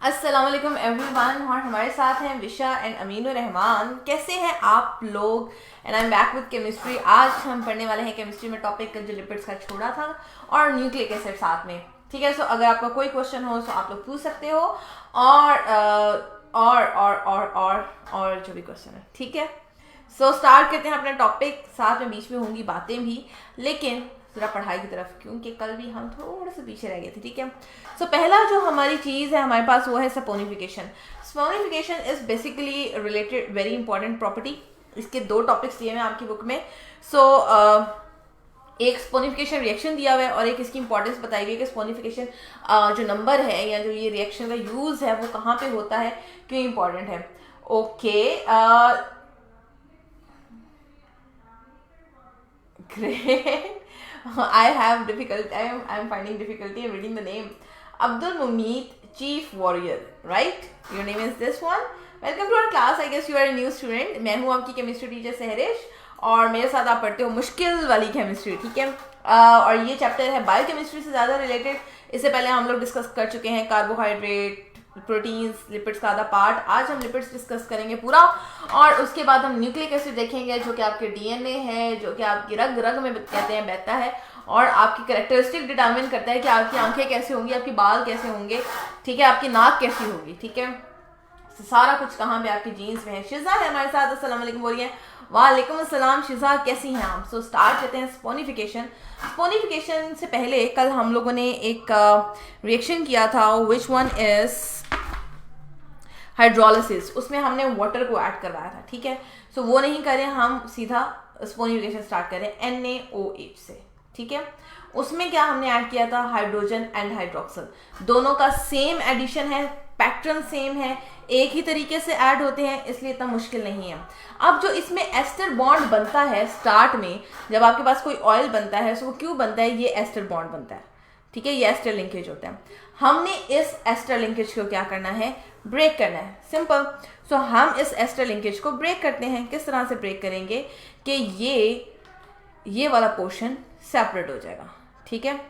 अस्सलाम वालेकुम एवरीवन। और हमारे साथ हैं विशा एंड अमीनुर रहमान। कैसे हैं आप लोग? And I am back with chemistry. आज हम पढ़ने वाले हैं केमिस्ट्री में टॉपिक जो लिपिड्स का छोड़ा था और न्यूक्लिक एसिड साथ में। ठीक है, सो अगर आपका कोई क्वेश्चन हो तो आप लोग पूछ सकते हो और जो भी क्वेश्चन है। ठीक है, सो स्टार्ट करते हैं अपना टॉपिक। साथ में बीच में होंगी बातें भी, लेकिन जरा पढ़ाई की तरफ, क्योंकि कल भी हम थोड़े से पीछे रह गए थे। ठीक है, सो पहला जो हमारी चीज़ है हमारे पास वो है saponification. Saponification is basically related very important property. इसके दो टॉपिक्स दिए हैं आपकी बुक में। सो एक स्पोनिफिकेशन रिएक्शन दिया हुआ है और एक इसकी इंपॉर्टेंस बताई गई कि स्पोनिफिकेशन जो नंबर है या जो ये रिएक्शन का यूज़ है वो कहाँ पे होता है, क्यों इंपॉर्टेंट है। Okay, great. I'm finding difficulty in reading the name. Abdul Mumeet, Chief Warrior, right? Your name is this one. Welcome to our class. I guess you are a new student. मैं हूँ आपकी chemistry teacher Sahrish और मेरे साथ आप पढ़ते हो मुश्किल वाली केमिस्ट्री। ठीक है, और ये चैप्टर है बायोकेमिस्ट्री से ज़्यादा रिलेटेड। इससे पहले हम लोग डिस्कस कर चुके हैं कार्बोहाइड्रेट, प्रोटीन्स, लिपिड्स का आधा पार्ट। आज हम लिपिड्स डिस्कस करेंगे पूरा, और उसके बाद हम न्यूक्लिक एसिड देखेंगे जो कि आपके डीएनए है, जो कि आपकी रग रग में कहते हैं बहता है और आपकी कैरेक्टरिस्टिक डिटरमिन करता है कि आपकी आंखें कैसे होंगी, आपकी बाल कैसे होंगे, ठीक है, आपकी नाक कैसी होगी। ठीक है, तो सारा कुछ कहाँ पे आपकी जीन्स में है। शिजा है हमारे साथ, अस्सलाम वालेकुम बोलिए। वालेकुम अस्सलाम शिजा, कैसी हैं आप? सो स्टार्ट करते हैं स्पोनिफिकेशन। स्पोनिफिकेशन से पहले कल हम लोगों ने एक रिएक्शन किया था, विच वन इज हाइड्रोलिसिस। उसमें हमने वाटर को ऐड करवाया था। ठीक है, सो वो नहीं करें, हम सीधा स्पोनिफिकेशन स्टार्ट करें NaOH से। ठीक है, उसमें क्या हमने ऐड किया था, हाइड्रोजन एंड हाइड्रोक्सल। दोनों का सेम एडिशन है, पैटर्न सेम है, एक ही तरीके से ऐड होते हैं, इसलिए इतना मुश्किल नहीं है। अब जो इसमें एस्टर बॉन्ड बनता है स्टार्ट में, जब आपके पास कोई ऑयल बनता है तो वो क्यों बनता है, ये एस्टर बॉन्ड बनता है। ठीक है, ये एस्टर लिंकेज होता है। हमने इस एस्टर लिंकेज को क्या करना है, ब्रेक करना है। सिंपल। सो हम इस एस्टर लिंकेज को ब्रेक करते हैं। किस तरह से ब्रेक करेंगे कि ये वाला पोर्शन सेपरेट हो जाएगा। ठीक है,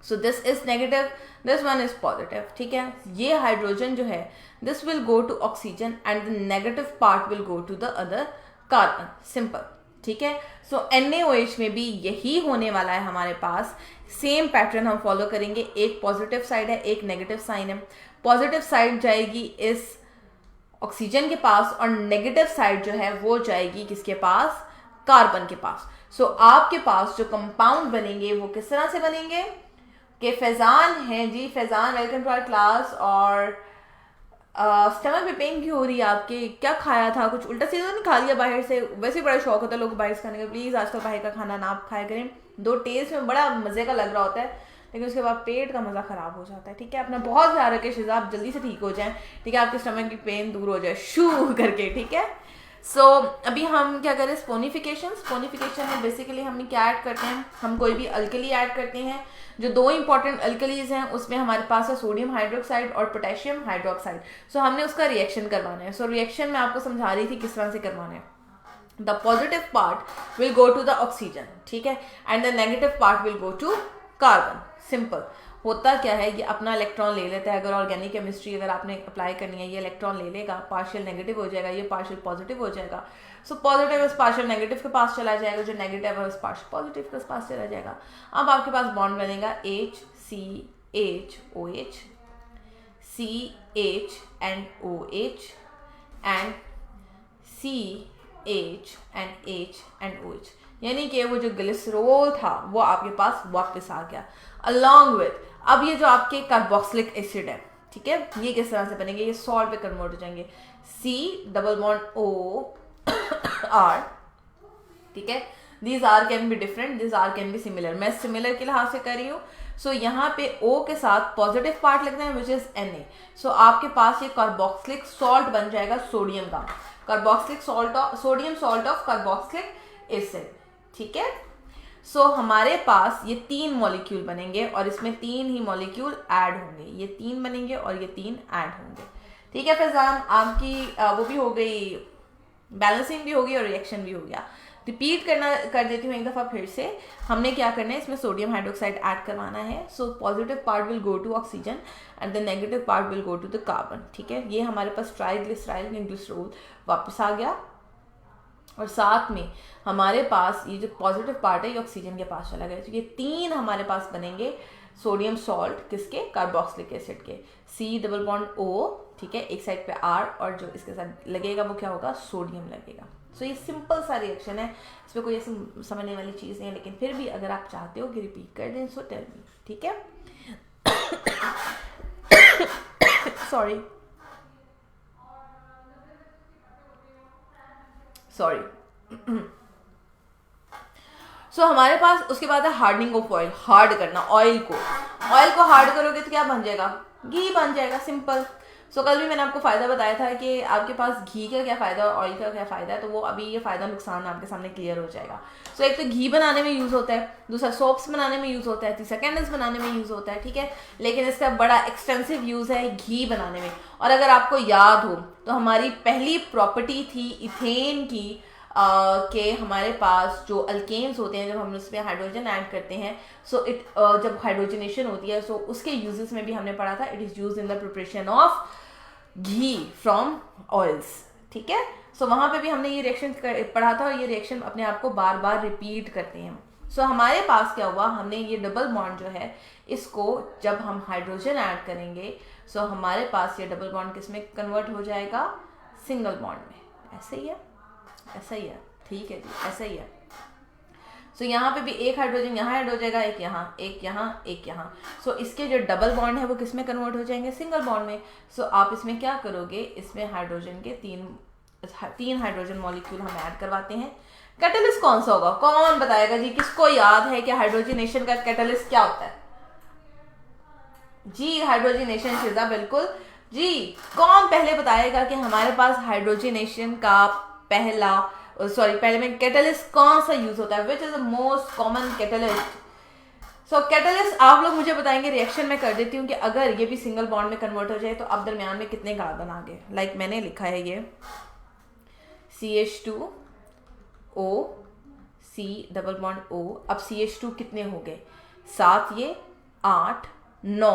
so this is negative, this one is positive. ठीक है, ये हाइड्रोजन जो है this will go to oxygen and the negative part will go to the other carbon. Simple. ठीक है, सो NaOH में भी यही होने वाला है हमारे पास। सेम पैटर्न हम फॉलो करेंगे। एक पॉजिटिव साइड है, एक नेगेटिव साइन है। पॉजिटिव साइड जाएगी इस ऑक्सीजन के पास और नेगेटिव साइड जो है वो जाएगी किसके पास, कार्बन के पास। सो आपके पास जो कंपाउंड बनेंगे वो किस तरह से बनेंगे कि फैजान है जी, Faizan welcome to our class. और स्टमक में पेन क्यों हो रही है आपके, क्या खाया था, कुछ उल्टा सीधा नहीं खा लिया बाहर से? वैसे बड़ा शौक होता है लोगों को बाहर से खाने का। प्लीज़ आजकल बाहर का खाना ना आप खाया करें। दो टेस्ट में बड़ा मज़े का लग रहा होता है, लेकिन उसके बाद पेट का मज़ा ख़राब हो जाता है। ठीक है, अपना बहुत ध्यान रखें शिजा, आप जल्दी से ठीक हो जाएं। ठीक है, आपके स्टमक की पेन दूर हो जाए शू करके। ठीक है, सो अभी हम क्या करें, स्पोनिफिकेशन। स्पोनिफिकेशन में बेसिकली हम क्या ऐड करते हैं, हम कोई भी अल्कली ऐड करते हैं। जो दो इंपॉर्टेंट अल्कलीज हैं उसमें हमारे पास है सोडियम हाइड्रोक्साइड और पोटेशियम हाइड्रोक्साइड। सो हमने उसका रिएक्शन करवाना है। सो रिएक्शन मैं आपको समझा रही थी किस तरह से करवाना है। The positive part will go to the oxygen, ठीक है, and the negative part will go to carbon. Simple. होता क्या है, ये अपना इलेक्ट्रॉन ले लेता है। अगर ऑर्गेनिक केमिस्ट्री अगर आपने अप्लाई करनी है, ये इलेक्ट्रॉन ले लेगा, पार्शियल नेगेटिव हो जाएगा, ये पार्शियल पॉजिटिव हो जाएगा। सो पॉजिटिव इस पार्शियल नेगेटिव के पास चला जाएगा, जो नेगेटिव है उस पार्शियल पॉजिटिव के पास चला जाएगा। अब आपके पास बॉन्ड बनेगा HCHOH, CH&OH एंड CH&H, यानी कि वो जो ग्लिसरॉल था वो आपके पास वापस आ गया अलॉन्ग विद। अब ये जो आपके कार्बोक्सिलिक एसिड है, ठीक है, ये किस तरह से बनेंगे, ये सॉल्ट पे कन्वर्ट हो जाएंगे। C+O(R), ठीक है, these are can be different, this are can be similar. मैं सिमिलर के लिहाज से कर रही हूँ। सो यहाँ पे O के साथ पॉजिटिव पार्ट लगना है विच इज Na। सो आपके पास ये कार्बोक्सिलिक सॉल्ट बन जाएगा सोडियम का, carboxylic salt of sodium salt of carboxylic acid. ठीक है, सो हमारे पास ये 3 मॉलिक्यूल बनेंगे और इसमें 3 ही मॉलिक्यूल ऐड होंगे। ये 3 बनेंगे और ये 3 ऐड होंगे। ठीक है फैजान, आपकी वो भी हो गई, बैलेंसिंग भी होगी और रिएक्शन भी हो गया। रिपीट कर देती हूँ एक दफ़ा फिर से। हमने क्या करना है, इसमें सोडियम हाइड्रोक्साइड ऐड करवाना है। So positive part will go to oxygen and the negative part will go to the carbon. ठीक है, ये हमारे पास ट्राइग्लिसराइल या ग्लिसरॉल वापस आ गया, और साथ में हमारे पास ये जो पॉजिटिव पार्ट है ये ऑक्सीजन के पास चला गया। तो ये 3 हमारे पास बनेंगे सोडियम सॉल्ट, किसके, कार्बोक्सिलिक एसिड के, C डबल बॉन्ड O, ठीक है, एक साइड पे R, और जो इसके साथ लगेगा वो क्या होगा, सोडियम लगेगा। सो ये सिंपल सा रिएक्शन है, इसमें कोई ऐसी समझने वाली चीज़ नहीं है, लेकिन फिर भी अगर आप चाहते हो कि रिपीट कर दें सो टेल मी, ठीक है। सॉरी सो हमारे पास उसके बाद है हार्डनिंग ऑफ ऑयल, हार्ड करना ऑयल को हार्ड करोगे तो क्या बन जाएगा, घी बन जाएगा, सिंपल। सो कल भी मैंने आपको फ़ायदा बताया था कि आपके पास घी का क्या फ़ायदा और ऑयल का क्या फ़ायदा है, तो वो अभी ये फ़ायदा नुकसान आपके सामने क्लियर हो जाएगा। सो एक तो घी बनाने में यूज़ होता है, दूसरा सोप्स बनाने में यूज़ होता है, तीसरा कैंडल्स बनाने में यूज़ होता है, ठीक है। लेकिन इसका बड़ा एक्सटेंसिव यूज़ है घी बनाने में। और अगर आपको याद हो तो हमारी पहली प्रॉपर्टी थी इथेन की, कि हमारे पास जो अल्केन्स होते हैं, जब हम उसमें हाइड्रोजन ऐड करते हैं, सो इट जब हाइड्रोजनेशन होती है, सो उसके यूजेस में भी हमने पढ़ा था, it is use in the preparation of ghee from oils, ठीक है। सो वहाँ पे भी हमने ये रिएक्शन पढ़ा था, और ये रिएक्शन अपने आप को बार बार रिपीट करते हैं। सो हमारे पास क्या हुआ, हमने ये डबल बॉन्ड जो है इसको जब हम हाइड्रोजन ऐड करेंगे, सो हमारे पास ये डबल बॉन्ड किस में कन्वर्ट हो जाएगा, सिंगल बॉन्ड में। ऐसे ही है, ऐसा ही है, ठीक है जी, ऐसा ही है। सो यहाँ पे भी एक हाइड्रोजन यहाँ ऐड हो जाएगा, एक यहाँ, एक यहाँ, एक यहाँ। सो इसके जो डबल बॉन्ड है वो किस में कन्वर्ट हो जाएंगे, सिंगल बॉन्ड में। सो आप इसमें क्या करोगे, इसमें हाइड्रोजन के तीन हाइड्रोजन मॉलिक्यूल हम ऐड करवाते हैं। कैटलिस्ट कौन सा होगा, कौन बताएगा जी, किसको याद है कि हाइड्रोजनेशन का कैटलिस्ट क्या होता है जी, हाइड्रोजनेशन, शिजा बिल्कुल जी। कौन पहले बताएगा कि हमारे पास हाइड्रोजनेशन का पहले में कैटलिस्ट कौन सा यूज होता है, which is the most common catalyst. So catalyst आप लोग मुझे बताएंगे, रिएक्शन में कर देती हूँ कि अगर ये भी सिंगल बॉन्ड में कन्वर्ट हो जाए तो अब दरमियान में कितने कार्बन आ गए। लाइक मैंने लिखा है ये CH2O, C double bond O, अब CH2 कितने हो गए, 7, ये 8, 9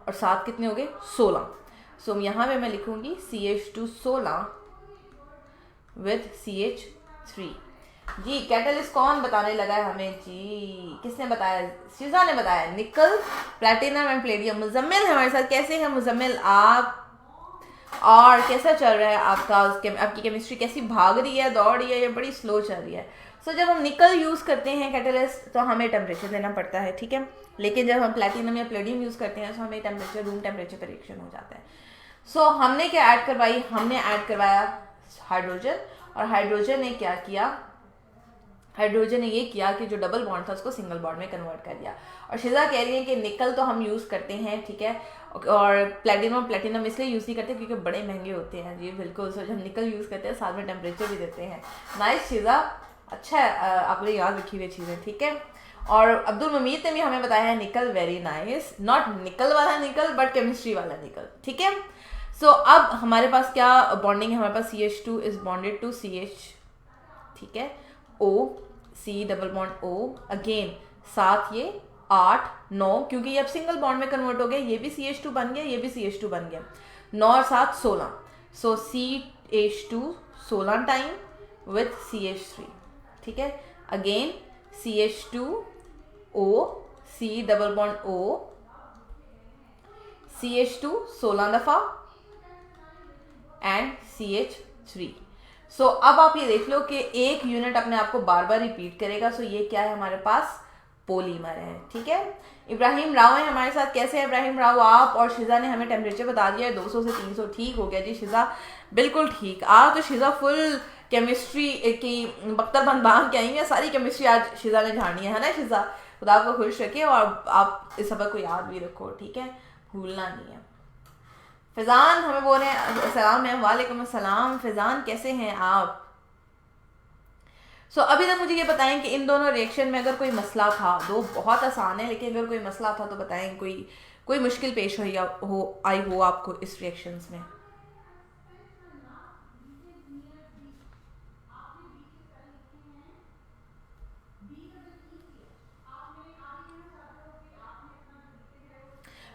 और 7 कितने हो गए, 16। सो यहाँ पे मैं लिखूंगी CH2 16 with CH3 ji. Catalyst कौन बताने लगा है हमें जी, किसने बताया, शिजा ने बताया, निकल, प्लैटिनम एंड प्लेडियम। मुजम्मिल हमारे साथ, कैसे हैं मुजम्मिल आप, और कैसा चल रहा है आपकी केमिस्ट्री कैसी भाग रही है, दौड़ रही है या बड़ी स्लो चल रही है। सो जब हम निकल यूज़ करते हैं कैटलिस्ट तो हमें टेम्परेचर देना पड़ता है, ठीक है। लेकिन जब हम प्लैटिनम या प्लेडियम यूज़ करते हैं तो हमें टेम्परेचर, रूम टेम्परेचर पर रिएक्शन हो जाता है। सो हमने क्या ऐड करवाई, हमने ऐड करवाया हाइड्रोजन, और हाइड्रोजन ने क्या किया, हाइड्रोजन ने ये किया कि जो डबल बॉन्ड था उसको सिंगल बॉन्ड में कन्वर्ट कर दिया। और शिजा कह रही है कि निकल तो हम यूज़ करते हैं, ठीक है, और प्लेटिनम इसलिए यूज़ नहीं करते क्योंकि बड़े महंगे होते हैं जी, बिल्कुल। सो जब निकल यूज़ करते हैं साथ में टेम्परेचर भी देते हैं। नाइस शिजा, अच्छा है, आपने याद रखी हुई चीज़ें, ठीक है। और अब्दुल ममीद ने भी हमें बताया है निकल, वेरी नाइस, नॉट निकल वाला निकल बट केमिस्ट्री वाला निकल, ठीक है। सो अब हमारे पास क्या बॉन्डिंग है, हमारे पास CH2 is bonded to CH, ठीक है, O, C double bond O, again 7, ये 8, 9, क्योंकि ये अब सिंगल बॉन्ड में कन्वर्ट हो गया, ये भी CH2 बन गया, ये भी CH2 बन गया, 9 और 7 16। सो CH2 16 टाइम विथ CH3, ठीक है, again CH2O, C double bond O, CH2 16 दफ़ा एंड CH3। सो अब आप ये देख लो कि एक यूनिट अपने आप को बार बार रिपीट करेगा। सो ये क्या है, हमारे पास पॉलीमर है, ठीक है। इब्राहिम राव है हमारे साथ, कैसे हैं इब्राहिम राव आप, और शिजा ने हमें टेम्परेचर बता दिया है 200 से 300, ठीक हो गया जी शिजा, बिल्कुल ठीक। आज तो शिजा फुल केमिस्ट्री की बख्तर बांध के आई है, सारी केमिस्ट्री आज शिजा ने झाड़नी है ना शिजा, खुदा आपको खुश रखे और आप इस सबक को याद भी रखो, ठीक है, भूलना नहीं है। फैज़ान हमें बोल रहे हैं सलाम मैम, वालेकुम अस्सलाम फैज़ान, कैसे हैं आप। सो अभी तक मुझे ये बताएं कि इन दोनों रिएक्शन में अगर कोई मसला था, दो बहुत आसान है, लेकिन अगर कोई मसला था तो बताएं, कोई मुश्किल पेश आई हो आपको इस रिएक्शंस में।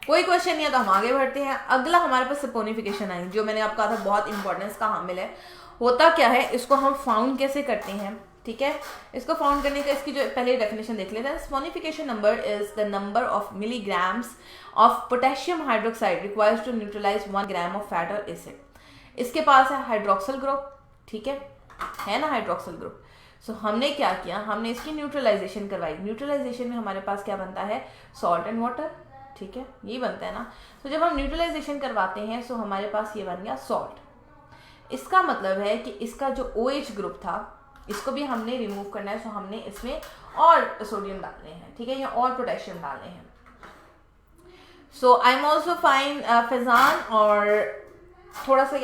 कोई क्वेश्चन नहीं है तो हम आगे बढ़ते हैं। अगला हमारे पास सपोनिफिकेशन आई, जो मैंने आपको कहा था बहुत इंपॉर्टेंस का हामिल है। होता क्या है, इसको हम फाउंड कैसे करते हैं, ठीक है। इसको फाउंड करने का इसकी जो पहले डेफिनेशन देख लेते हैं। Saponification number is the number of milligrams of potassium hydroxide requires to neutralize 1 gram of fat और एसिड। इसके पास है हाइड्रोक्सल ग्रुप, ठीक है ना, हाइड्रोक्सल ग्रुप। सो हमने क्या किया, हमने इसकी न्यूट्रलाइजेशन करवाई। न्यूट्रलाइजेशन में हमारे पास क्या बनता है, सॉल्ट एंड वाटर, ठीक है, ये बनता है ना। तो जब हम न्यूट्रलाइजेशन करवाते हैं सो हमारे पास ये बन गया सॉल्ट। इसका मतलब है कि इसका जो OH ग्रुप था इसको भी हमने रिमूव करना है। सो हमने इसमें और सोडियम डालने हैं, ठीक है, या और पोटेशियम डालने हैं। So I am also fine Faizan, और थोड़ा सा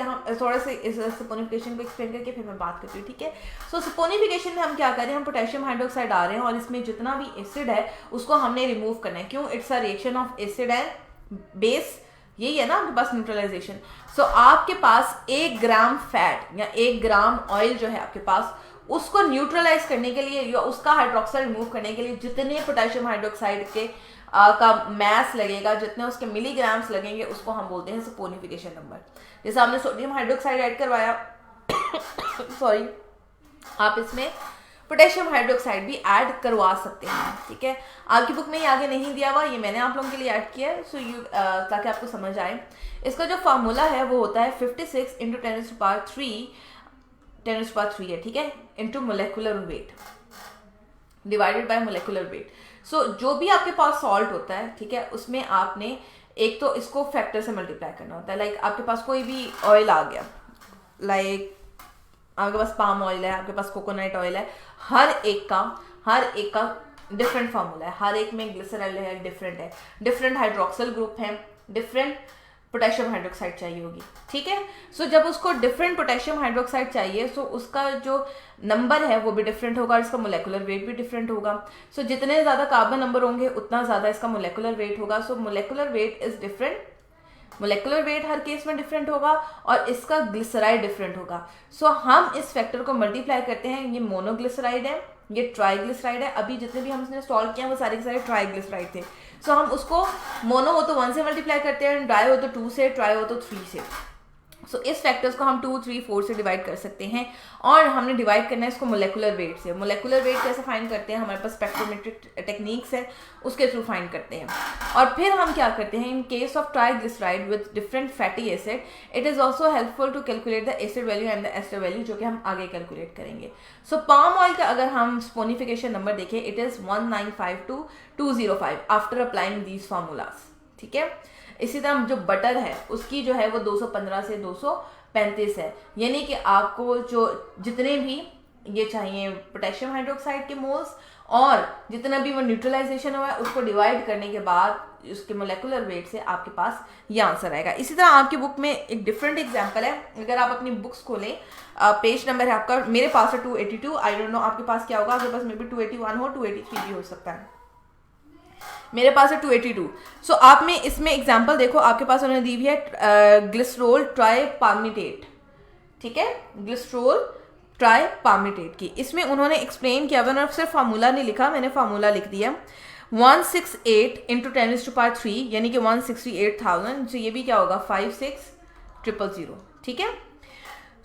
इस सपोनिफिकेशन को एक्सप्लेन करके फिर मैं बात करती हूँ, ठीक है। सो सपोनिफिकेशन में हम क्या करें, हम पोटेशियम हाइड्रोक्साइड डाल रहे हैं और इसमें जितना भी एसिड है उसको हमने रिमूव करना है। क्यों, it's a reaction of acid and base, यही है ना आपके पास न्यूट्रलाइजेशन। सो आपके पास 1 ग्राम फैट या 1 ग्राम ऑयल जो है आपके पास, उसको न्यूट्रलाइज करने के लिए या उसका हाइड्रोक्साइड रिमूव करने के लिए जितने पोटेशियम हाइड्रोक्साइड के का मैस लगेगा, जितने उसके मिलीग्राम्स लगेंगे, उसको हम बोलते हैं सपोनिफिकेशन नंबर। जैसे आपने सोडियम हाइड्रोक्साइड ऐड करवाया सॉरी, आप इसमें पोटेशियम हाइड्रोक्साइड भी ऐड करवा सकते हैं, ठीक है। आपकी बुक में ये आगे नहीं दिया हुआ, ये मैंने आप लोगों के लिए ऐड किया है, सो यू ताकि आपको समझ आए। इसका जो फार्मूला है वो होता है 56 × 10⁻³ है, ठीक है, into molecular weight divided by molecular weight. So जो भी आपके पास सॉल्ट होता है, ठीक है, उसमें आपने एक तो इसको फैक्टर से मल्टीप्लाई करना होता है। लाइक आपके पास कोई भी ऑयल आ गया, लाइक आपके पास पाम ऑयल है, आपके पास कोकोनट ऑयल है, हर एक का डिफरेंट फार्मूला है, हर एक में ग्लिसरॉल है, डिफरेंट हाइड्रोक्सल ग्रुप है, डिफरेंट पोटेशियम हाइड्रोक्साइड चाहिए होगी, ठीक है। सो जब उसको डिफरेंट पोटेशियम हाइड्रोक्साइड चाहिए, सो उसका जो नंबर है वो भी डिफरेंट होगा और इसका मोलेकुलर वेट भी डिफरेंट होगा। सो जितने ज़्यादा कार्बन नंबर होंगे उतना ज़्यादा इसका मोलेकुलर वेट होगा। So molecular weight is different, molecular weight हर केस में डिफरेंट होगा और इसका ग्लिसराइड डिफरेंट होगा। सो हम इस फैक्टर को मल्टीप्लाई करते हैं, ये मोनोग्लिसराइड है, ये ट्राइग्लिसराइड है। अभी जितने भी हमने सॉल्व किया वो सारे के सारे ट्राइग्लिसराइड थे। सो हम उसको मोनो हो तो 1 से मल्टीप्लाई करते हैं, ड्राई हो तो 2 से, ट्राई हो तो 3 से। सो इस फैक्टर्स को हम 2, 3, 4 से डिवाइड कर सकते हैं और हमने डिवाइड करना है इसको मोलेकुलर वेट से। मोलेकुलर वेट कैसे फाइंड करते हैं, हमारे पास स्पेक्ट्रोमेट्रिक टेक्निक्स है, उसके थ्रू फाइंड करते हैं। और फिर हम क्या करते हैं, in case of triglyceride with different fatty acid, it is also helpful to calculate the acid value and the ester value, जो कि हम आगे कैलकुलेट करेंगे। सो पाम ऑयल का अगर हम सपोनिफिकेशन नंबर देखें, it is 1952205 after applying these formulas, ठीक है। इसी तरह जो बटर है उसकी जो है वो 215 से 235 है, यानी कि आपको जो जितने भी ये चाहिए पोटेशियम हाइड्रोक्साइड के मोल्स और जितना भी वो न्यूट्रलाइजेशन हुआ है उसको डिवाइड करने के बाद उसके मोलेकुलर वेट से आपके पास ये आंसर आएगा। इसी तरह आपकी बुक में एक डिफरेंट एग्जांपल है, अगर आप अपनी बुक्स खोलें, पेज नंबर है आपका, मेरे पास है 282, आई डोंट नो आपके पास क्या होगा, आपके पास मे बी 281 हो, 283 भी हो सकता है, मेरे पास है 282। सो आप में इसमें एग्जांपल देखो, आपके पास उन्होंने दी हुई है ग्लिसरोल ट्राइपार्मिटेट, ठीक है, ग्लिसरोल ट्राइपार्मिटेट की। इसमें उन्होंने एक्सप्लेन किया, उन्होंने सिर्फ फार्मूला नहीं लिखा, मैंने फार्मूला लिख दिया 168 × 10⁻³ यानी कि 168,000। तो ये भी क्या होगा 56000, ठीक है।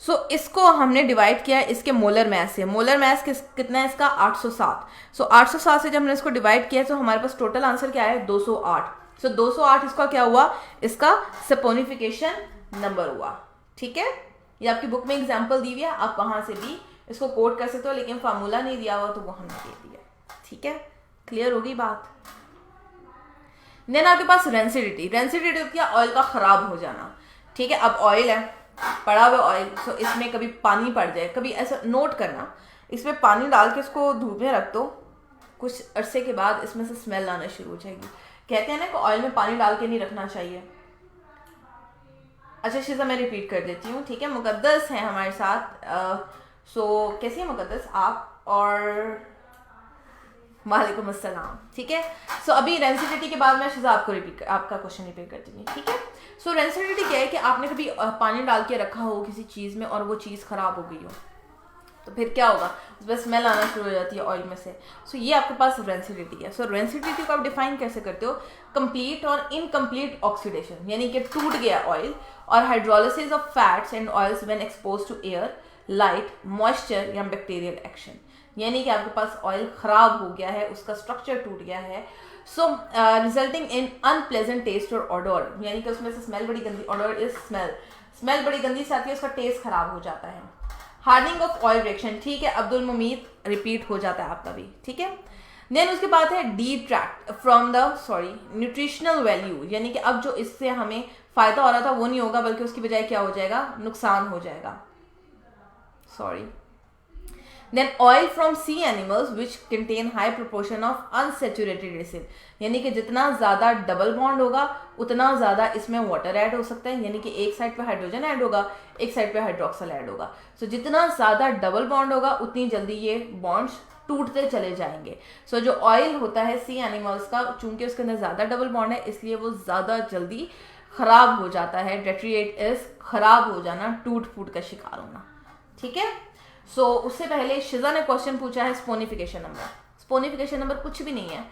सो इसको हमने डिवाइड किया इसके मोलर मैस से। मोलर मैस कितना है इसका 807। सो 807 से जब हमने इसको डिवाइड किया तो हमारे पास टोटल आंसर क्या है 208। सो 208 इसका क्या हुआ, इसका सपोनिफिकेशन नंबर हुआ, ठीक है। ये आपकी बुक में एग्जांपल दी हुई है, आप वहां से भी इसको कोट कर सकते हो, लेकिन फार्मूला नहीं दिया हुआ तो वो हमने दे दिया, ठीक है। क्लियर होगी बात। देन आपके पास रेंसिडिटी, रेंसिडिटी होती है ऑयल का खराब हो जाना, ठीक है। अब ऑयल है, पड़ा हुआ ऑयल, तो इसमें कभी पानी पड़ जाए, कभी ऐसा नोट करना, इसमें पानी डाल के इसको धूप में रख दो, कुछ अरसे के बाद इसमें से स्मेल आना शुरू हो जाएगी। कहते हैं ना कि ऑयल में पानी डाल के नहीं रखना चाहिए। अच्छा शीज़ा मैं रिपीट कर देती हूँ, ठीक है। मुकद्दस है हमारे साथ, सो कैसी है मुकद्दस आप, और वालेकुम अस्सलाम, ठीक है। सो अभी रेंसिडिटी के बाद मैं शीज़ा आपको आपका क्वेश्चन रिपीट करती हूँ, ठीक है। सो रेंसिडिटी क्या है कि आपने कभी पानी डाल के रखा हो किसी चीज़ में और वो चीज़ ख़राब हो गई हो, तो फिर क्या होगा, उसमें स्मेल आना शुरू हो जाती है ऑयल में से। सो ये आपके पास रेंसिडिटी है। सो रेंसिडिटी को आप डिफाइन कैसे करते हो, कंप्लीट और इनकम्प्लीट ऑक्सीडेशन, यानी कि टूट गया ऑयल, और hydrolysis of fats and oils when expose to air, light, moisture या बैक्टीरियल एक्शन, यानी कि आपके पास ऑयल खराब हो गया है, उसका स्ट्रक्चर टूट गया है। सो रिजल्टिंग इन अनप्लेजेंट टेस्ट और ऑडर, यानी कि उसमें से स्मेल बड़ी गंदी, ऑडर इज स्मेल बड़ी गंदी से आती है, उसका टेस्ट खराब हो जाता है। हार्डनिंग ऑफ ऑयल रिएक्शन, ठीक है, अब्दुल मुमीत रिपीट हो जाता है आपका भी, ठीक है। देन उसके बाद है detract from the nutritional value, यानी कि अब जो इससे हमें फायदा हो रहा था वो नहीं होगा, बल्कि उसकी बजाय क्या हो जाएगा, नुकसान हो जाएगा। Then oil from sea animals which contain high proportion of unsaturated acid, यानी कि जितना ज़्यादा डबल बॉन्ड होगा उतना ज़्यादा इसमें वाटर ऐड हो सकता है, यानी कि एक साइड पे हाइड्रोजन ऐड होगा, एक साइड पे हाइड्रोक्सल ऐड होगा। सो जितना ज़्यादा डबल बॉन्ड होगा उतनी जल्दी ये बॉन्ड्स टूटते चले जाएंगे। सो जो ऑयल होता है सी एनिमल्स का, चूंकि उसके अंदर ज़्यादा डबल बॉन्ड है इसलिए वो ज़्यादा जल्दी खराब हो जाता है। डेट्रिएट इज खराब हो जाना, टूट फूट का शिकार होना, ठीक है। सो उससे पहले शिजा ने क्वेश्चन पूछा है स्पोनिफिकेशन नंबर। स्पोनिफिकेशन नंबर कुछ भी नहीं है,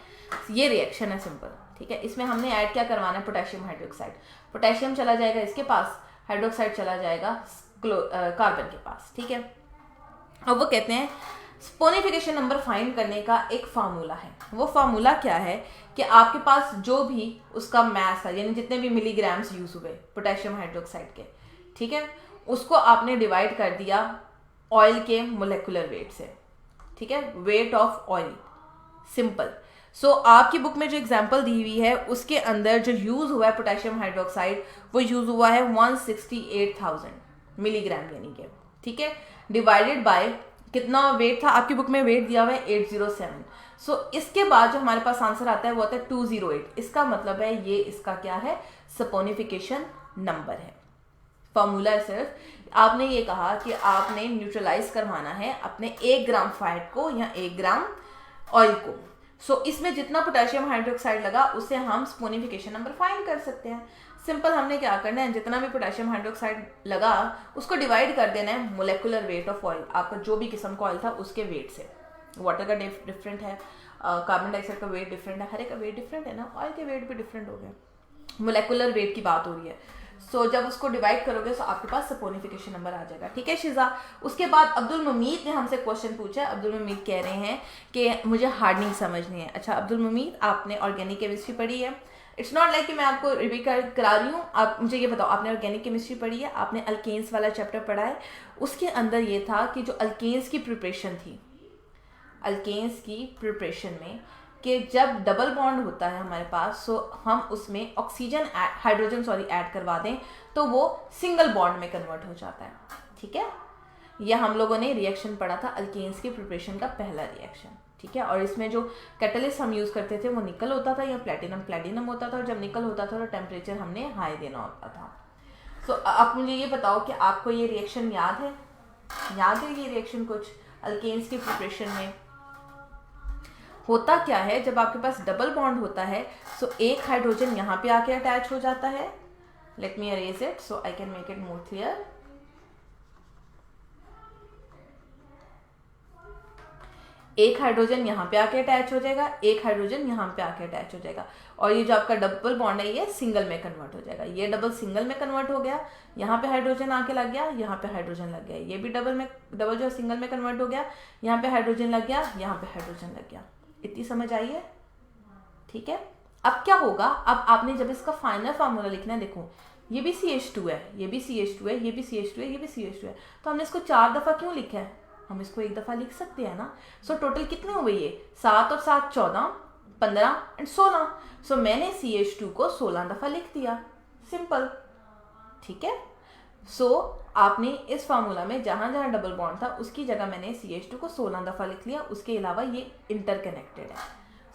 ये रिएक्शन है सिंपल, ठीक है। इसमें हमने ऐड क्या करवाना है, पोटेशियम हाइड्रोक्साइड। पोटेशियम चला जाएगा इसके पास, हाइड्रोक्साइड चला जाएगा कार्बन के पास, ठीक है। अब वो कहते हैं स्पोनिफिकेशन नंबर फाइंड करने का एक फार्मूला है। वो फार्मूला क्या है कि आपके पास जो भी उसका मैस है, यानी जितने भी मिलीग्राम्स यूज हुए पोटेशियम हाइड्रोक्साइड के, ठीक है, उसको आपने डिवाइड कर दिया ऑयल के मोलेकुलर वेट से, ठीक है, वेट ऑफ ऑयल, सिंपल। सो आपकी बुक में जो एग्जांपल दी हुई है उसके अंदर जो यूज हुआ है पोटेशियम हाइड्रोक्साइड वो यूज हुआ है 168,000 मिलीग्राम, यानी कि, ठीक है, डिवाइडेड बाय कितना वेट था आपकी बुक में, वेट दिया हुआ है 807। सो इसके बाद जो हमारे पास आंसर आता है वो आता है 208। इसका मतलब है ये इसका क्या है, सपोनिफिकेशन नंबर है। फॉर्मूला है सिर्फ आपने ये कहा कि आपने न्यूट्रलाइज करवाना है अपने 1 ग्राम फैट को या 1 ग्राम ऑयल को। सो इसमें जितना पोटेशियम हाइड्रोक्साइड लगा उससे हम स्पोनिफिकेशन नंबर फाइंड कर सकते हैं। सिंपल हमने क्या करना है, जितना भी पोटेशियम हाइड्रोक्साइड लगा उसको डिवाइड कर देना है मोलेकुलर वेट ऑफ ऑयल, आपका जो भी किस्म का ऑयल था उसके वेट से। वाटर का डिफरेंट है, कार्बन डाइऑक्साइड का वेट डिफरेंट है, हर एक का वेट डिफरेंट है ना, ऑयल के वेट भी डिफरेंट हो गए, मोलेकुलर वेट की बात हो रही है। सो जब उसको डिवाइड करोगे तो आपके पास सपोनिफिकेशन नंबर आ जाएगा, ठीक है शिजा। उसके बाद अब्दुल मुमीद ने हमसे क्वेश्चन पूछा। अब्दुल मुमीद कह रहे हैं कि मुझे हार्डनिंग समझनी है। अच्छा अब्दुल मुमीद, आपने ऑर्गेनिक केमिस्ट्री पढ़ी है, इट्स नॉट लाइक कि मैं आपको रिपीट करा रही हूँ। आप मुझे ये बताओ, आपने ऑर्गेनिक केमिस्ट्री पढ़ी है, आपने अल्केन्स वाला चैप्टर पढ़ा है, उसके अंदर ये था कि जो अल्केन्स की प्रिपरेशन थी, अल्केन्स की प्रिपरेशन में कि जब डबल बॉन्ड होता है हमारे पास, सो हम उसमें ऑक्सीजन हाइड्रोजन ऐड करवा दें तो वो सिंगल बॉन्ड में कन्वर्ट हो जाता है, ठीक है। यह हम लोगों ने रिएक्शन पढ़ा था, अल्केन्स की प्रिपरेशन का पहला रिएक्शन, ठीक है। और इसमें जो कैटलिस्ट हम यूज़ करते थे वो निकल होता था या प्लेटिनम होता था, और जब निकल होता था तो टेम्परेचर हमने हाई देना होता था। सो आप मुझे ये बताओ कि आपको ये रिएक्शन याद है ये रिएक्शन कुछ अल्केन्स की प्रिपरेशन में होता क्या है। जब आपके पास डबल बॉन्ड होता है सो एक हाइड्रोजन यहाँ पे आके अटैच हो जाता है, let me arrays it so I can make it more clear. एक हाइड्रोजन यहाँ पे आके अटैच हो जाएगा, एक हाइड्रोजन यहाँ पे आके अटैच हो जाएगा, और ये जो आपका डबल बॉन्ड है ये सिंगल में कन्वर्ट हो जाएगा। ये डबल सिंगल में कन्वर्ट हो गया, यहाँ पे हाइड्रोजन आके लग गया, यहाँ पे हाइड्रोजन लग गया। ये भी डबल जो सिंगल में कन्वर्ट हो गया, यहाँ पे हाइड्रोजन लग गया, यहाँ पे हाइड्रोजन लग गया। इतनी समझ आई है, ठीक है। अब क्या होगा, अब आपने जब इसका फाइनल फार्मूला लिखना है, देखो ये भी CH2 है, ये भी CH2 है, ये भी CH2 है, ये भी CH2 है, तो हमने इसको 4 दफा क्यों लिखा है, हम इसको 1 दफा लिख सकते हैं ना। सो टोटल कितने हो गए, ये 7 और 7 14, 15 एंड 16। सो मैंने CH2 को 16 दफा लिख दिया, सिंपल, ठीक है। सो आपने इस फार्मूला में जहां जहां डबल बॉन्ड था उसकी जगह मैंने CH2 को 16 दफा लिख लिया, उसके अलावा ये इंटरकनेक्टेड है,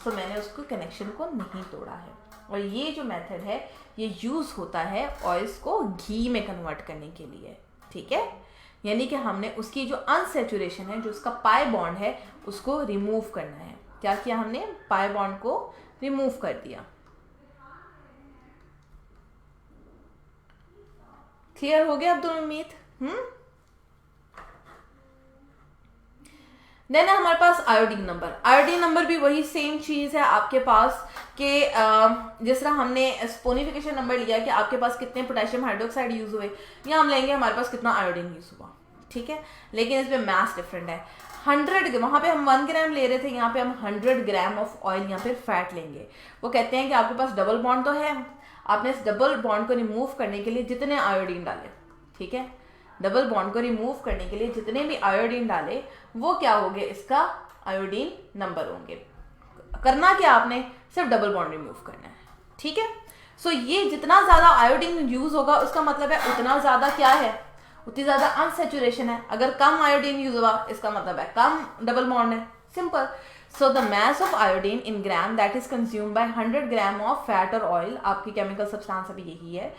सो मैंने उसको कनेक्शन को नहीं तोड़ा है। और ये जो मेथड है ये यूज होता है ऑयल्स को घी में कन्वर्ट करने के लिए, ठीक है। यानी कि हमने उसकी जो अनसेचुरेशन है, जो उसका पाई बॉन्ड है, उसको रिमूव करना है। क्या किया हमने, पाई बॉन्ड को रिमूव कर दिया। क्लियर हो गया अब्दुल उम्मीद? देन है हमारे पास आयोडीन नंबर। आयोडीन नंबर भी वही सेम चीज है आपके पास कि जिस तरह हमने स्पोनिफिकेशन नंबर लिया कि आपके पास कितने पोटेशियम हाइड्रोक्साइड यूज हुए, या हम लेंगे हमारे पास कितना आयोडीन यूज हुआ, ठीक है। लेकिन इसमें मैथ्स डिफरेंट है। 100 वहाँ पे हम 1 ग्राम ले रहे थे, यहाँ पे हम 100 ग्राम ऑफ ऑयल या फिर फैट लेंगे। वो कहते हैं कि आपके पास डबल बॉन्ड तो है, आपने इस डबल बॉन्ड को रिमूव करने के लिए जितने आयोडीन डाले, ठीक है, डबल बॉन्ड को रिमूव करने के लिए जितने भी आयोडीन डाले वो क्या होंगे, इसका आयोडीन नंबर होंगे। करना क्या आपने, सिर्फ डबल बॉन्ड रिमूव करना है, ठीक है। सो ये जितना ज्यादा आयोडीन यूज होगा उसका मतलब है उतना ज्यादा क्या है, उतनी ज्यादा अनसेचुरेशन है। अगर कम आयोडीन यूज हुआ इसका मतलब है कम डबल बॉन्ड है, simple. So the mass of iodine in gram that is consumed by 100 gram of fat or oil, आपकी केमिकल सब्सटेंस अभी यही है।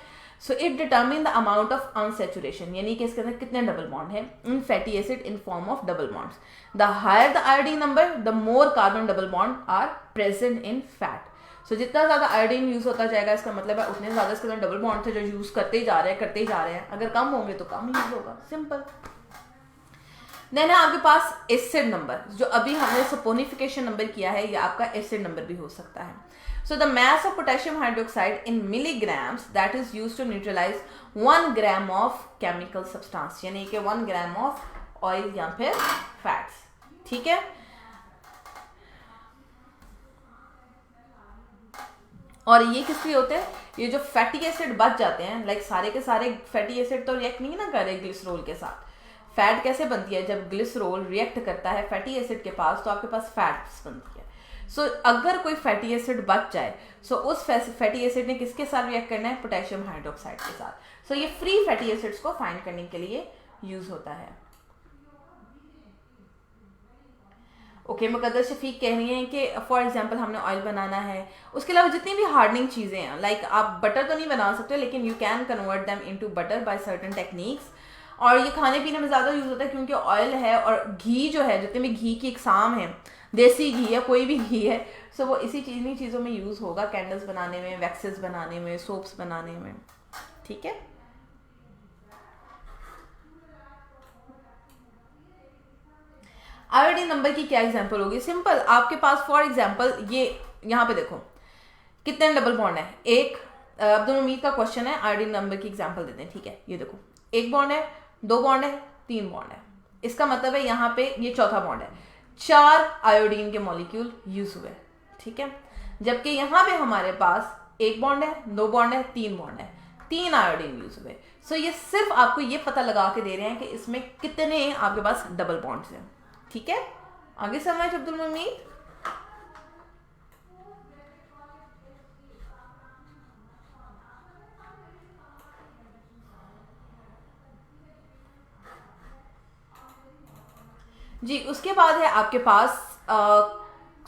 So it determine the amount of unsaturation, यानी कि इसके अंदर कितने डबल बॉन्ड है in fatty acid in form of double bonds. The higher the iodine number the more carbon double bond are present in fat. So जितना ज्यादा iodine use होता जाएगा इसका मतलब है उतने ज्यादा इसके अंदर डबल बॉन्ड थे जो यूज करते ही जा रहे हैं। अगर कम होंगे तो कम यूज होगा, सिंपल। देन है आपके पास एसिड नंबर, जो अभी हमने सपोनिफिकेशन नंबर किया है, ये आपका एसिड नंबर भी हो सकता है। So the mass of potassium hydroxide in milligrams that is used to neutralize 1 gram of chemical substance, यानी कि 1 gram of oil या फिर फैट्स, ठीक है। और ये किस लिए होते हैं, ये जो फैटी एसिड बच जाते हैं, लाइक सारे के सारे फैटी एसिड तो रिएक्ट नहीं ना करे ग्लिसरॉल के साथ। फैट कैसे बनती है, जब ग्लिसरॉल रिएक्ट करता है फैटी एसिड के पास तो आपके पास फैट्स बनती है। सो अगर कोई फैटी एसिड बच जाए, सो उस फैटी एसिड ने किसके साथ रिएक्ट करना है, पोटेशियम हाइड्रोक्साइड के साथ। सो ये फ्री फैटी एसिड्स को फाइंड करने के लिए यूज होता है। ओके, मुकद्दर शफीक कह रही हैं कि फॉर एग्जांपल हमने ऑयल बनाना है, उसके अलावा जितनी भी हार्डनिंग चीज़ें हैं, लाइक आप बटर तो नहीं बना सकते लेकिन you can convert them into butter by certain techniques. और ये खाने पीने में ज़्यादा यूज़ होता है क्योंकि ऑयल है और घी जो है, जितने भी घी की इकसाम है, देसी घी है कोई भी घी है, सो वो इन्हीं चीज़ों में यूज़ होगा, कैंडल्स बनाने में, वैक्सेस बनाने में, सोप्स बनाने में, ठीक है। आयोडीन नंबर की क्या एग्जांपल होगी, सिंपल। आपके पास फॉर एग्जांपल ये यहाँ पे देखो कितने डबल बॉन्ड है, एक अब्दुल उम्मीद का क्वेश्चन है, आयोडीन नंबर की एग्जांपल देते हैं, ठीक है। ये देखो 1 बॉन्ड है, 2 बॉन्ड है, 3 बॉन्ड है, इसका मतलब है यहाँ पे ये चौथा बॉन्ड है, 4 आयोडीन के मॉलिक्यूल यूज हुए, ठीक है। जबकि यहाँ पे हमारे पास 1 बॉन्ड है, 2 बॉन्ड है, 3 बॉन्ड है, 3 आयोडीन यूज हुए। सो ये सिर्फ आपको ये पता लगा के दे रहे हैं कि इसमें कितने आपके पास डबल बॉन्ड्स हैं, ठीक है। आगे समझ अब्दुल उम्मीद। जी, उसके बाद है आपके पास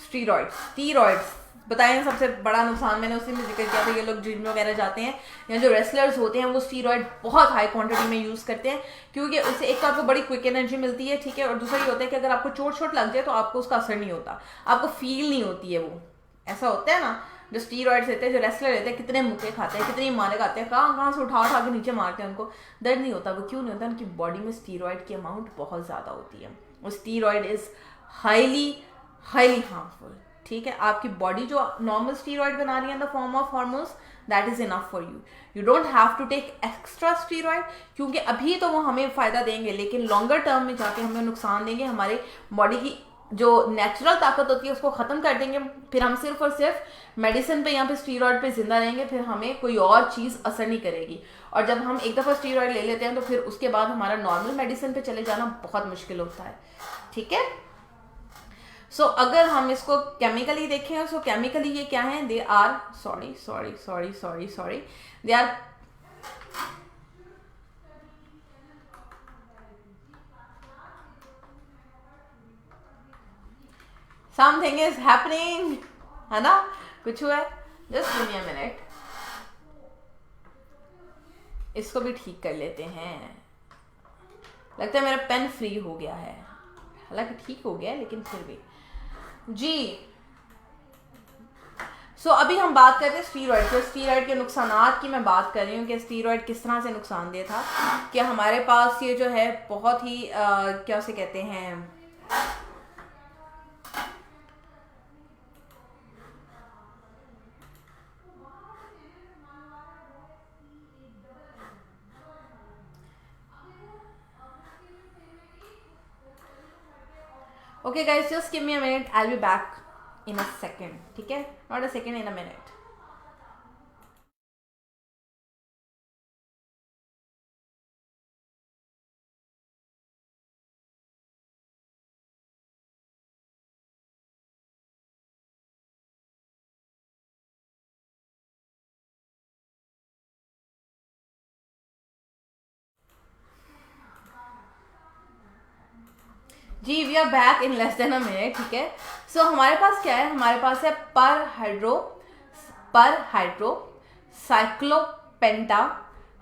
स्टीरॉइड्स बताएं सबसे बड़ा नुकसान, मैंने उसी में जिक्र किया था। ये लोग जिम वगैरह जाते हैं या जो रेसलर्स होते हैं वो स्टीरॉइड बहुत हाई क्वांटिटी में यूज़ करते हैं क्योंकि उससे एक तो आपको बड़ी क्विक एनर्जी मिलती है, ठीक है, और दूसरा ये होता है कि अगर आपको चोट लग जाए तो आपको उसका असर नहीं होता, आपको फील नहीं होती है। वो ऐसा होता है ना, जो स्टीरॉइड्स रहते हैं, जो रेसलर रहते हैं, कितने मुक्के खाते हैं, कितनी मारे खाते हैं, कहाँ से उठा के नीचे मारते हैं, उनको दर्द नहीं होता। वो क्यों नहीं होता, उनकी बॉडी में स्टीरॉइड की अमाउंट बहुत ज़्यादा होती है। और स्टीरॉइड इज़ हाईली हार्मफुल, ठीक है। आपकी बॉडी जो नॉर्मल स्टीरॉइड बना रही है in the form of hormones, that is enough for you. You don't have to take extra steroid, क्योंकि अभी तो वो हमें फ़ायदा देंगे लेकिन लॉन्गर टर्म में जाके हमें नुकसान देंगे, हमारे बॉडी की जो नेचुरल ताकत होती है उसको ख़त्म कर देंगे। फिर हम सिर्फ और सिर्फ मेडिसिन पे या फिर स्टीरॉइड पे जिंदा रहेंगे, फिर हमें कोई और चीज़ असर नहीं करेगी। और जब हम एक दफ़ा स्टीरॉइड ले लेते हैं तो फिर उसके बाद हमारा नॉर्मल मेडिसिन पे चले जाना बहुत मुश्किल होता है, ठीक है। सो अगर हम इसको केमिकली देखें, सो केमिकली ये क्या है, they are they are something is happening, है ना, कुछ हुआ है, just give me a minute, इसको भी ठीक कर लेते हैं। लगता है मेरा पेन फ्री हो गया है, हालांकि ठीक हो गया है लेकिन फिर भी जी। सो अभी हम बात करते हैं स्टीरॉइड के। स्टीरॉइड के नुकसानात की मैं बात कर रही हूँ कि स्टीरॉइड किस तरह से नुकसानदेह था, कि हमारे पास ये जो है बहुत ही क्या उसे कहते हैं, okay guys, just give me a minute, I will be back in a second, ठीक है, not a second, in a minute. जी, we are back in less than a minute, ठीक है। सो हमारे पास क्या है, हमारे पास है पर हाइड्रो साइक्लोपेंटा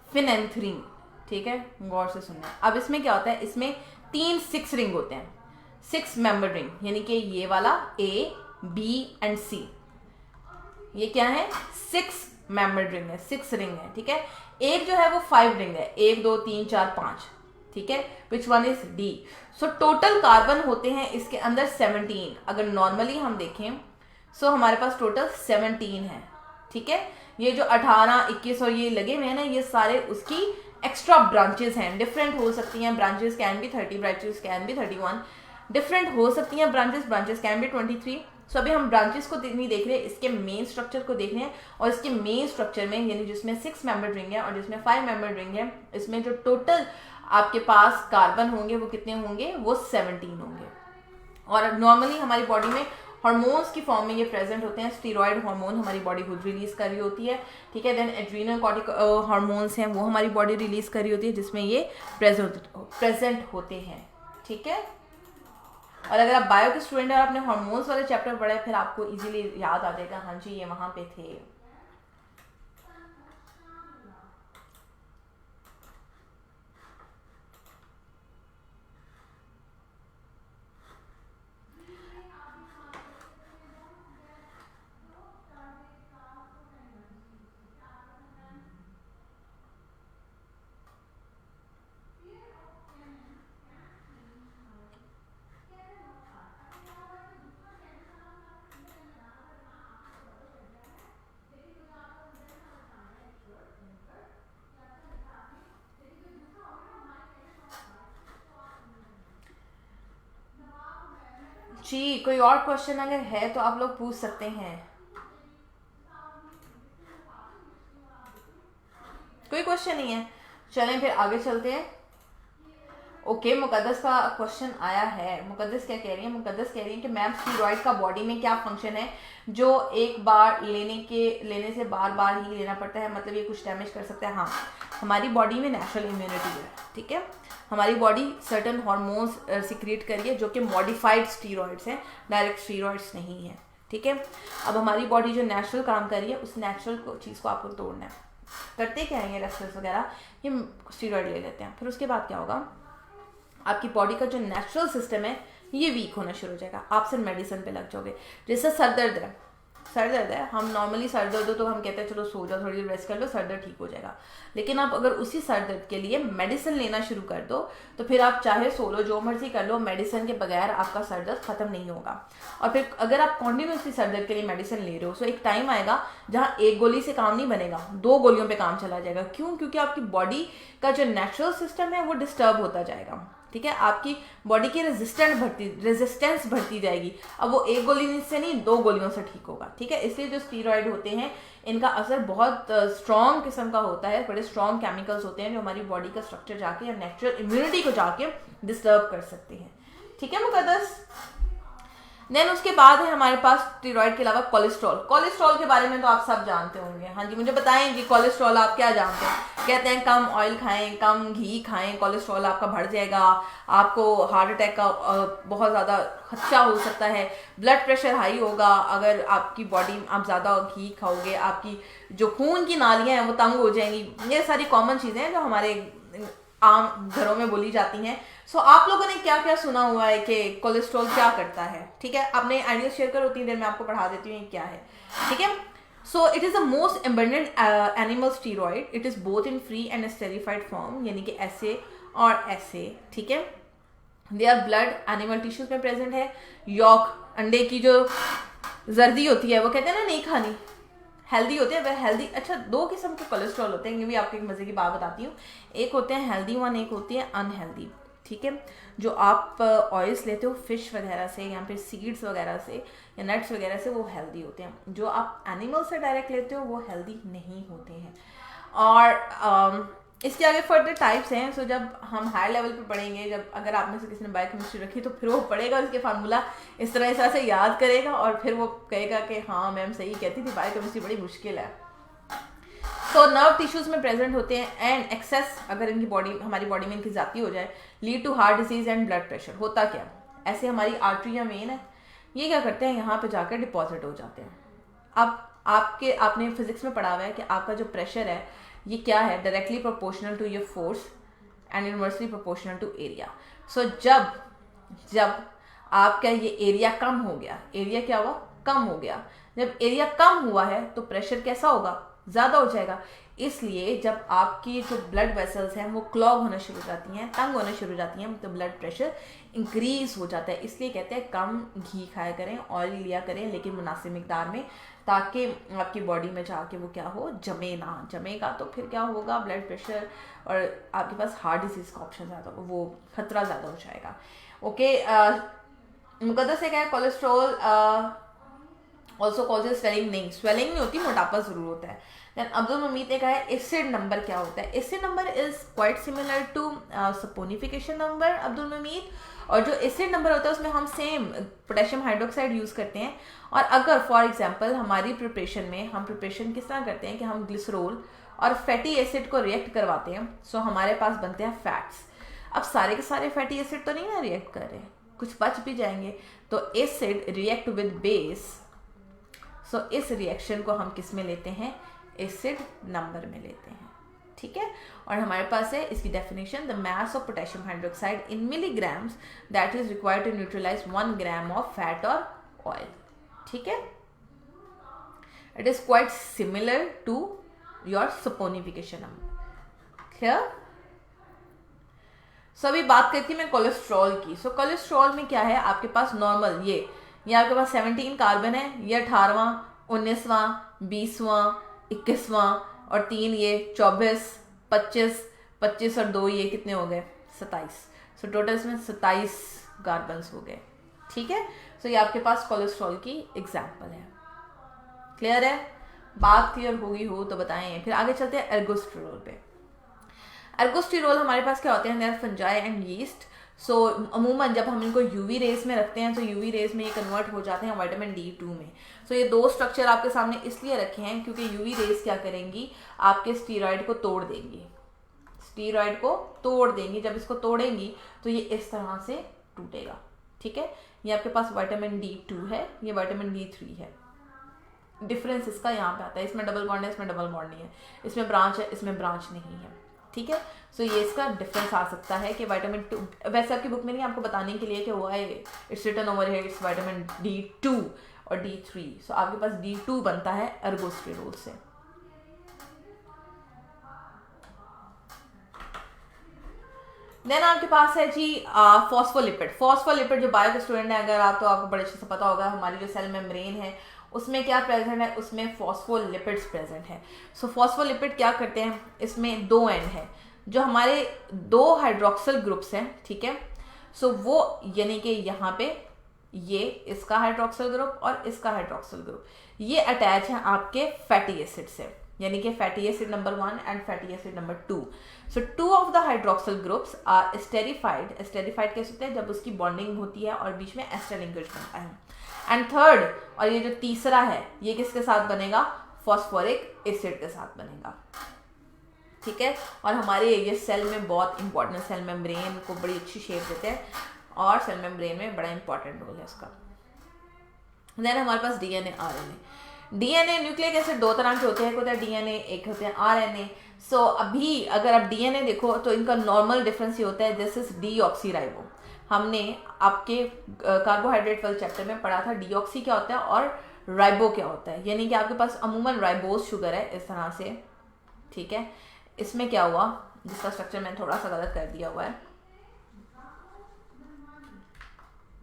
फिनेंथ्रीन, ठीक है, गौर से सुनना। अब इसमें क्या होता है, इसमें 3 6 रिंग होते हैं, 6 मेंबर रिंग, यानी कि ये वाला ए बी एंड सी, ये क्या है 6 मेंबर रिंग है, 6 रिंग है, ठीक है। एक जो है वो 5 रिंग है, 1 2 3 4 5, ठीक है, which one is D. So total carbon होते हैं इसके अंदर 17। अगर नॉर्मली हम देखें सो हमारे पास टोटल 17 है, ठीक है। ये जो 18 21 और ये लगे हुए हैं ना, ये सारे उसकी एक्स्ट्रा ब्रांचेस हैं, डिफरेंट हो सकती हैं branches, can be 30, branches can be 31, different हो सकती हैं ब्रांचेस कैन बी 23। सो अभी हम ब्रांचेस को नहीं देख रहे हैं, इसके मेन स्ट्रक्चर को देख रहे हैं। और इसके मेन स्ट्रक्चर में, यानी जिसमें 6 मेंबर रिंग है और जिसमें 5 मेंबर रिंग है, इसमें जो टोटल आपके पास कार्बन होंगे वो कितने होंगे, वो 17 होंगे। और नॉर्मली हमारी बॉडी में हार्मोन्स की फॉर्म में ये प्रेजेंट होते हैं। स्टीरॉयड हार्मोन हमारी बॉडी खुद रिलीज कर रही होती है, ठीक है। देन एड्रीनल हार्मोन्स हैं, वो हमारी बॉडी रिलीज कर रही होती है, जिसमें ये प्रेजेंट होते हैं, ठीक है। और अगर आप बायो के स्टूडेंट हैं और आपने हार्मोन्स वाले चैप्टर पढ़े, फिर आपको इजीली याद आ जाएगा, हाँ जी ये वहाँ पे थे। जी, कोई और क्वेश्चन अगर है तो आप लोग पूछ सकते हैं। कोई क्वेश्चन नहीं है, चलें फिर आगे चलते हैं। ओके, मुकद्दस का क्वेश्चन आया है। मुकद्दस क्या कह रही है, मुकद्दस कह रही है कि मैम स्टीरॉयड का बॉडी में क्या फंक्शन है जो एक बार लेने से बार बार ही लेना पड़ता है, मतलब ये कुछ डैमेज कर सकता है। हाँ, हमारी बॉडी में नेचुरल इम्यूनिटी है, ठीक है। हमारी बॉडी सर्टन हार्मोन्स सिक्रिएट करी है जो कि मॉडिफाइड स्टीरॉयड्स हैं, डायरेक्ट स्टीरॉयड्स नहीं है, ठीक है। अब हमारी बॉडी जो नेचुरल काम कर रही है, उस नेचुरल चीज़ को आपको तोड़ना है। करते क्या है ये रेस्टर्स वगैरह, ये स्टीरॉयड ले लेते हैं, फिर उसके बाद क्या होगा, आपकी बॉडी का जो नेचुरल सिस्टम है ये वीक होना शुरू हो जाएगा, आप सिर्फ मेडिसिन पे लग जाओगे। जैसे सर दर्द है, हम नॉर्मली सर दर्द हो तो हम कहते हैं चलो सो जाओ, थोड़ी देर रेस्ट कर लो, सर दर्द ठीक हो जाएगा। लेकिन आप अगर उसी सर दर्द के लिए मेडिसिन लेना शुरू कर दो तो फिर आप चाहे सो लो, जो मर्जी कर लो, मेडिसिन के बगैर आपका सर दर्द खत्म नहीं होगा। और फिर अगर आप कॉन्टिन्यूसली सर दर्द के लिए मेडिसिन ले रहे हो, तो एक टाइम आएगा जहाँ एक गोली से काम नहीं बनेगा, 2 गोलियों पे काम चला जाएगा। क्यों? क्योंकि आपकी बॉडी का जो नेचुरल सिस्टम है वो डिस्टर्ब होता जाएगा, ठीक है। आपकी बॉडी की रेजिस्टेंस बढ़ती जाएगी। अब वो एक गोली से नहीं, 2 गोलियों से ठीक होगा, ठीक है। इसलिए जो स्टीरॉयड होते हैं इनका असर बहुत स्ट्रॉन्ग किस्म का होता है, बड़े स्ट्रॉन्ग केमिकल्स होते हैं जो हमारी बॉडी का स्ट्रक्चर जाके या नेचुरल इम्यूनिटी को जाके डिस्टर्ब कर सकते हैं, ठीक है मुकद्दस। देन उसके बाद है हमारे पास स्टीरॉयड के अलावा कोलेस्ट्रॉल के बारे में तो आप सब जानते होंगे। हाँ जी, मुझे बताएं जी, कोलेस्ट्रॉल आप क्या जानते हैं? कहते हैं कम ऑयल खाएं, कम घी खाएं, कोलेस्ट्रॉल आपका बढ़ जाएगा, आपको हार्ट अटैक का बहुत ज़्यादा खदशा हो सकता है, ब्लड प्रेशर हाई होगा अगर आपकी बॉडी आप ज़्यादा घी खाओगे, आपकी जो खून की नालियाँ हैं वो तंग हो जाएंगी। ये सारी कॉमन चीज़ें हैं जो हमारे आम घरों में बोली जाती हैं। सो आप लोगों ने क्या क्या सुना हुआ है कि कोलेस्ट्रॉल क्या करता है, ठीक है। आपने आइडिया शेयर करो, उतनी देर में आपको पढ़ा देती हूँ क्या है, ठीक है। So it is the most abundant animal steroid, it is both in free and esterified form, यानी कि ऐसे और ऐसे, ठीक है। They are blood animal tissues में प्रेजेंट है। यॉक, अंडे की जो जर्दी होती है वो कहते हैं ना नहीं खानी, हेल्दी होते हैं वह हेल्दी। अच्छा, 2 किस्म के कोलेस्ट्रॉल होते हैं, ये भी आपको एक मज़े की बात बताती हूँ। एक होते हैं हेल्दी वन, एक होती है अनहेल्दी, ठीक है। जो आप ऑयल्स लेते हो फिश वगैरह से या फिर सीड्स वगैरह से या नट्स वगैरह से, वो हेल्दी होते हैं। जो आप एनिमल से डायरेक्ट लेते हो वो हेल्दी नहीं होते हैं। और इसके आगे फर्दर टाइप्स हैं। सो जब हम हाई लेवल पे पढ़ेंगे, जब अगर आप में से किसी ने बायोकेमिस्ट्री रखी तो फिर वो पढ़ेगा, उसके फार्मूला इस तरह से याद करेगा और फिर वो कहेगा कि हाँ मैम सही कहती थी, बायोकेमिस्ट्री बड़ी मुश्किल है। तो नर्व टिश्यूज में प्रेजेंट होते हैं एंड एक्सेस अगर इनकी हमारी बॉडी में इनकी जाती हो जाए, lead to heart disease and blood pressure. होता क्या, ऐसे हमारी आर्टरी या वेन है, ये क्या करते हैं, यहाँ पे जाकर डिपॉजिट हो जाते हैं। अब आपने फिजिक्स में पढ़ा हुआ है कि आपका जो प्रेशर है ये क्या है, directly proportional to your force and inversely proportional to area. So जब आपका ये एरिया कम हो गया, एरिया क्या हुआ, कम हो गया, जब एरिया कम हुआ है तो प्रेशर कैसा होगा, ज़्यादा हो जाएगा। इसलिए जब आपकी जो ब्लड वेसल्स हैं वो क्लॉग होना शुरू हो जाती हैं, तंग होना शुरू हो जाती हैं, तो ब्लड प्रेशर इंक्रीज हो जाता है। इसलिए कहते हैं कम घी खाया करें, ऑयल लिया करें, लेकिन मुनासिब मिकदार में, ताकि आपकी बॉडी में जाके वो क्या हो, जमे ना। जमेगा तो फिर क्या होगा, ब्लड प्रेशर और आपके पास हार्ट डिजीज का ऑप्शन ज़्यादा, वो खतरा ज़्यादा हो जाएगा। ओके, मुकद्दस से क्या है, कोलेस्ट्रॉल ऑल्सो कॉजेज स्वेलिंग, नहीं स्वेलिंग नहीं होती, मोटापा जरूर होता है। देन अब्दुल ममीद ने कहा है एसिड नंबर क्या होता है। Acid number is quite similar to saponification number Abdul ममीद, और जो एसिड नंबर होता है उसमें हम सेम पोटेशियम हाइड्रोक्साइड यूज करते हैं। और अगर फॉर एग्जांपल हमारी प्रिपरेशन में हम प्रिपरेशन किस तरह करते हैं कि हम ग्लिसरॉल और फैटी एसिड को रिएक्ट करवाते हैं, सो हमारे पास बनते हैं फैट्स। अब सारे के सारे फैटी एसिड तो नहीं ना रिएक्ट कर रहे, कुछ बच भी जाएंगे, तो एसिड रिएक्ट विद बेस। सो इस रिएक्शन को हम किस में लेते हैं, एसिड नंबर में लेते हैं, ठीक है। और हमारे पास है इसकी definition, the mass of potassium hydroxide in milligrams that is required to neutralize 1 gram of fat और ऑयल, ठीक है। It is quite similar to your saponification number, clear. So अभी बात करती हूँ मैं कोलेस्ट्रॉल की। सो कोलेस्ट्रॉल में क्या है, आपके पास नॉर्मल ये आपके पास 17 कार्बन है, ये 18वां, 19वां, 20वां, 21वां और 3 ये 24, 25 और 2 ये कितने हो गए, 27। सो टोटल इसमें 27 कार्बन हो गए, ठीक है। सो ये आपके पास कोलेस्ट्रॉल की एग्जाम्पल है, क्लियर है। बात क्लियर होगी हो तो बताएं। फिर आगे चलते हैं एर्गोस्टेरोल पे। एर्गोस्टेरोल हमारे पास क्या होते हैं, देयर फंजाई एंड यीस्ट। सो अमूमन जब हम इनको यूवी रेज में रखते हैं तो यूवी रेज में ये कन्वर्ट हो जाते हैं विटामिन D2 में। सो ये दो स्ट्रक्चर आपके सामने इसलिए रखे हैं क्योंकि यूवी रेज क्या करेंगी, आपके स्टीरॉयड को तोड़ देंगी, स्टीरॉयड को तोड़ देंगी। जब इसको तोड़ेंगी तो ये इस तरह से टूटेगा, ठीक है। ये आपके पास विटामिन D2 है, ये विटामिन D3 है। डिफरेंस इसका यहाँ पे आता है, इसमें डबल बॉन्ड है, इसमें डबल बॉन्ड नहीं है, इसमें ब्रांच है, इसमें ब्रांच नहीं है, ठीक है। सो ये इसका डिफरेंस आ सकता है कि विटामिन 2, वैसे आपकी बुक में नहीं, आपको बताने के लिए कि हुआ है it's written over here it's vitamin D2 और D3। सो आपके पास D2 बनता है एर्गोस्टेरोल से। देन आपके पास है जी फॉस्फोलिपिड। फॉस्फोलिपिड जो बायो के स्टूडेंट है अगर आप, तो आपको बड़े अच्छे से पता होगा, हमारी जो सेल मेम्ब्रेन है उसमें क्या प्रेजेंट है, उसमें फॉस्फोलिपिड्स प्रेजेंट है। सो फॉस्फोलिपिड क्या करते हैं, इसमें 2 एंड है, जो हमारे 2 हाइड्रोक्सिल ग्रुप्स हैं, ठीक है। सो वो यानी कि यहाँ पे ये इसका हाइड्रोक्सिल ग्रुप और इसका हाइड्रोक्सिल ग्रुप ये अटैच है आपके फैटी एसिड से, यानी कि fatty acid number 1 and fatty acid number 2। So 2 of the hydroxyl groups are esterified. Esterified कैसे होते हैं, जब उसकी बॉन्डिंग होती है और बीच में एस्टर लिंकेज बनता है। एंड थर्ड, और ये जो तीसरा है ये किसके साथ बनेगा, फॉस्फोरिक एसिड के साथ बनेगा, ठीक है। और हमारे ये सेल में बहुत इंपॉर्टेंट, सेल मेम्ब्रेन को बड़ी अच्छी शेप देते हैं और सेल मेम्ब्रेन में बड़ा इंपॉर्टेंट रोल है इसका। देन हमारे पास DNA, RNA. DNA nucleic acid 2 तरह के होते हैं, एक होता है डीएनए, एक होते हैं आरएनए। सो अभी अगर आप डीएनए देखो तो इनका नॉर्मल डिफरेंस ये होता है, दिस इज डीऑक्सीराइबो। हमने आपके कार्बोहाइड्रेट वाले चैप्टर में पढ़ा था डीऑक्सी क्या होता है और राइबो क्या होता है, यानी कि आपके पास अमूमन राइबोज शुगर है इस तरह से, ठीक है। इसमें क्या हुआ, जिसका स्ट्रक्चर मैंने थोड़ा सा गलत कर दिया हुआ है,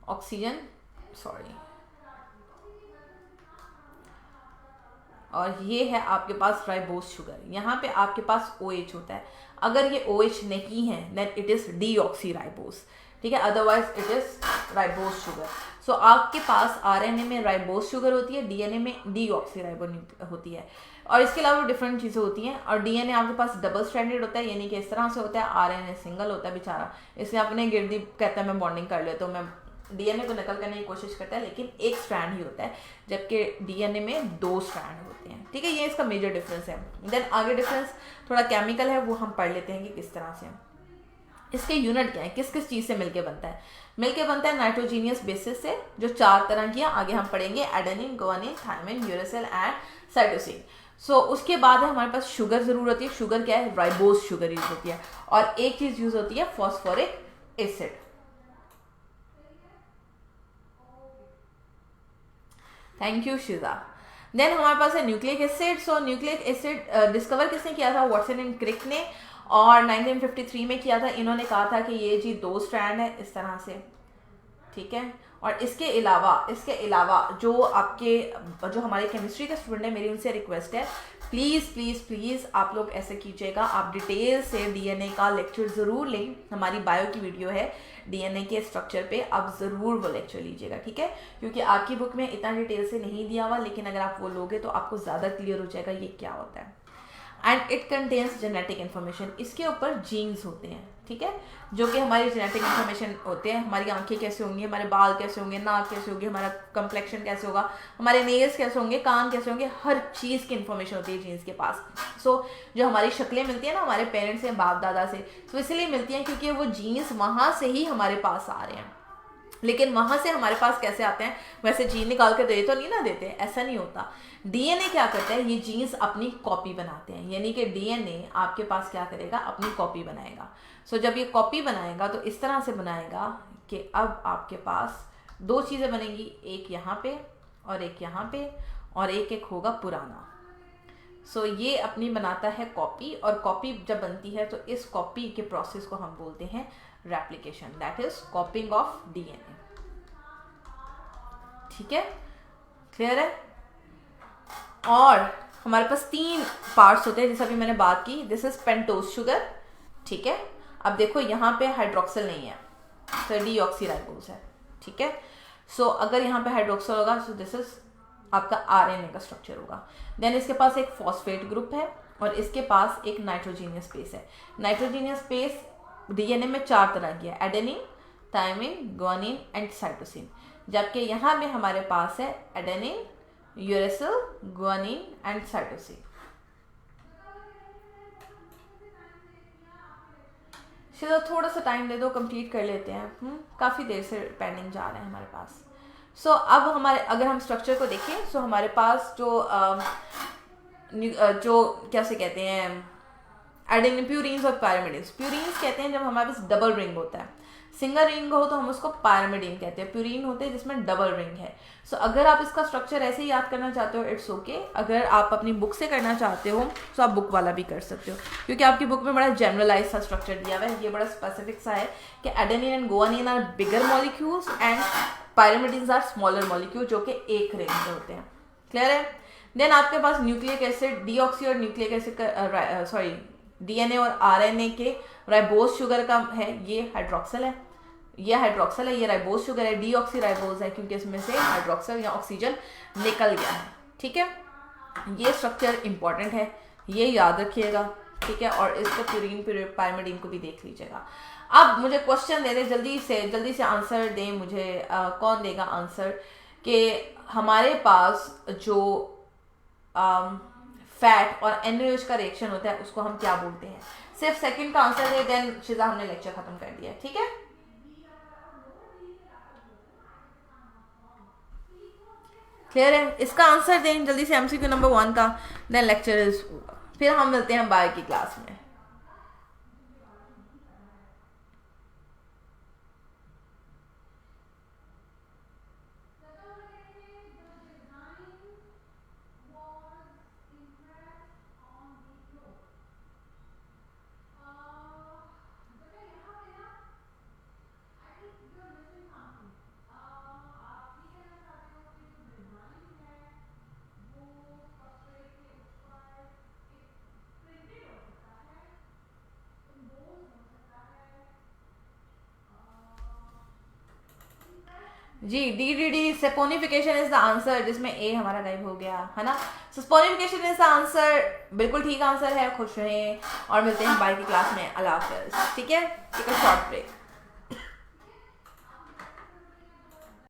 ऑक्सीजन, सॉरी, और ये है आपके पास राइबोस शुगर। यहाँ पे आपके पास OH होता है, अगर ये OH नहीं है देन इट इज डीऑक्सीराइबोस, ठीक है, otherwise it is ribose sugar. So आपके पास RNA में राइबोस शुगर होती है, DNA में डीऑक्सीराइबो होती है, और इसके अलावा डिफरेंट चीज़ें होती हैं। और DNA आपके पास डबल स्ट्रैंडेड होता है, यानी कि इस तरह से होता है, RNA सिंगल होता है बेचारा, इसलिए अपने गिरदी कहता है मैं बॉन्डिंग कर लेता हूँ, मैं DNA को नकल करने की कोशिश करता है, लेकिन एक स्ट्रैंड ही होता है, जबकि DNA में 2 स्ट्रैंड होते हैं, ठीक है, ये इसका मेजर डिफरेंस है। देन आगे डिफरेंस थोड़ा केमिकल है, वो हम पढ़ लेते हैं कि किस तरह से। इसके यूनिट क्या है, किस किस चीज़ से मिलके बनता है? मिलके बनता है नाइट्रोजीनियस बेसिस से, जो 4 तरह की है, आगे हम पढ़ेंगे, adenine, guanine, thymine, uracil and cytosine. So उसके बाद है हमारे पास शुगर जरूर होती है। शुगर क्या है? राइबोस शुगर यूज होती है, और एक चीज यूज होती है phosphoric acid. Thank you Shija. Then हमारे पास है nucleic acid. So nucleic acid discover किसने किया था? वॉटसन एंड क्रिक ने, और 1953 में किया था। इन्होंने कहा था कि ये जी 2 स्ट्रैंड है इस तरह से, ठीक है। और इसके अलावा जो हमारे केमिस्ट्री के स्टूडेंट है, मेरी उनसे रिक्वेस्ट है, प्लीज़ प्लीज़ प्लीज़ आप लोग ऐसे कीजिएगा, आप डिटेल से DNA का लेक्चर ज़रूर लें। हमारी बायो की वीडियो है DNA के स्ट्रक्चर पे, आप ज़रूर वो लेक्चर लीजिएगा, ठीक है, क्योंकि आपकी बुक में इतना डिटेल से नहीं दिया हुआ, लेकिन अगर आप वो लोगे तो आपको ज़्यादा क्लियर हो जाएगा ये क्या होता है। And it contains genetic information. इसके ऊपर जीन्स होते हैं, ठीक है, जो कि हमारी जेनेटिक इन्फॉर्मेशन होते हैं। हमारी आंखें कैसे होंगी, हमारे बाल कैसे होंगे, नाक कैसे होगी, हमारा कंप्लेक्शन कैसे होगा, हमारे नेल्स कैसे होंगे, कान कैसे होंगे, हर चीज़ की इन्फॉर्मेशन होती है जीन्स के पास। सो जो हमारी शक्लें मिलती हैं ना हमारे पेरेंट्स से, बाप दादा से, तो इसलिए मिलती हैं क्योंकि वो जीन्स वहाँ से ही हमारे पास आ रहे हैं। लेकिन वहां से हमारे पास कैसे आते हैं? वैसे जीन निकाल के दे तो नहीं ना देते, ऐसा नहीं होता। DNA क्या करता है? ये जीन्स अपनी कॉपी बनाते हैं, यानी कि DNA आपके पास क्या करेगा? अपनी कॉपी बनाएगा। सो जब ये कॉपी बनाएगा तो इस तरह से बनाएगा कि अब आपके पास 2 चीज़ें बनेंगी, एक यहाँ पे और एक यहाँ पे, और एक होगा पुराना। सो ये अपनी बनाता है कॉपी, और कॉपी जब बनती है तो इस कॉपी के प्रोसेस को हम बोलते हैं replication, that is कॉपिंग of DNA, ठीक है, क्लियर है। और हमारे पास 3 पार्ट्स होते हैं, जैसे अभी मैंने बात की, दिस इज पेंटोज शुगर, ठीक है। अब देखो यहाँ पे हाइड्रोक्सिल नहीं है, तो डीऑक्सीराइबोस है, ठीक है। सो अगर यहाँ पे हाइड्रोक्सिल होगा, सो दिस इज आपका RNA का स्ट्रक्चर होगा। देन इसके पास एक फॉस्फेट ग्रुप है, और इसके पास एक नाइट्रोजीनियस बेस है। नाइट्रोजीनियस बेस DNA में 4 तरह की है, adenine, thymine, guanine and cytosine, जबकि यहाँ में हमारे पास है adenine, uracil, guanine and cytosine. चलो थोड़ा सा टाइम दे दो, कंप्लीट कर लेते हैं। काफ़ी देर से पेंडिंग जा रहे हैं हमारे पास। सो अब हमारे अगर हम स्ट्रक्चर को देखें, सो हमारे पास जो कैसे कहते हैं, एडेनिन, प्यूरीन्स और पैरामिडीन्स। प्यूरीन्स कहते हैं जब हमारे पास डबल रिंग होता है, सिंगल रिंग हो तो हम उसको पैरामिडीन कहते हैं। प्यूरीन होते हैं जिसमें डबल रिंग है। सो अगर आप इसका स्ट्रक्चर ऐसे ही याद करना चाहते हो, इट्स ओके। अगर आप अपनी बुक से करना चाहते हो तो आप बुक वाला भी कर सकते हो, क्योंकि आपकी बुक में बड़ा जनरलाइज सा स्ट्रक्चर दिया हुआ है। ये बड़ा स्पेसिफिक सा है कि adenine and guanine are bigger molecules and pyrimidines are smaller molecule, जो कि एक रिंग में होते हैं, क्लियर है। देन आपके पास न्यूक्लिक एसिड, डीऑक्सी और न्यूक्लिक एसिड का DNA और RNA के राइबोस शुगर का है, ये हाइड्रोक्सिल है, ये राइबोस शुगर है। डीऑक्सी राइबोस है क्योंकि इसमें से हाइड्रोक्सिल या ऑक्सीजन निकल गया है, ठीक है। ये स्ट्रक्चर इंपॉर्टेंट है, ये याद रखिएगा, ठीक है। और इसको प्यूरीन पैरामिडीन को भी देख लीजिएगा। अब मुझे क्वेश्चन दे दे, जल्दी से आंसर दें मुझे। कौन देगा आंसर कि हमारे पास जो फैट और NaOH का रिएक्शन होता है उसको हम क्या बोलते हैं? सिर्फ सेकंड का आंसर दे, देन शिजा हमने लेक्चर खत्म कर दिया, ठीक है। क्लियर है? इसका आंसर दें जल्दी से, MCQ नंबर 1 का, देन लेक्चर इज, फिर हम मिलते हैं बायो की क्लास में। G D D D saponification is the answer, जिसमें ए हमारा गायब हो गया है ना। सो स्पोनिफिकेशन इज द आंसर, बिल्कुल ठीक आंसर है। खुश रहें और मिलते हैं बाकी की क्लास में। अल्लाह हाफिज़। ठीक है, टेक अ शॉर्ट ब्रेक।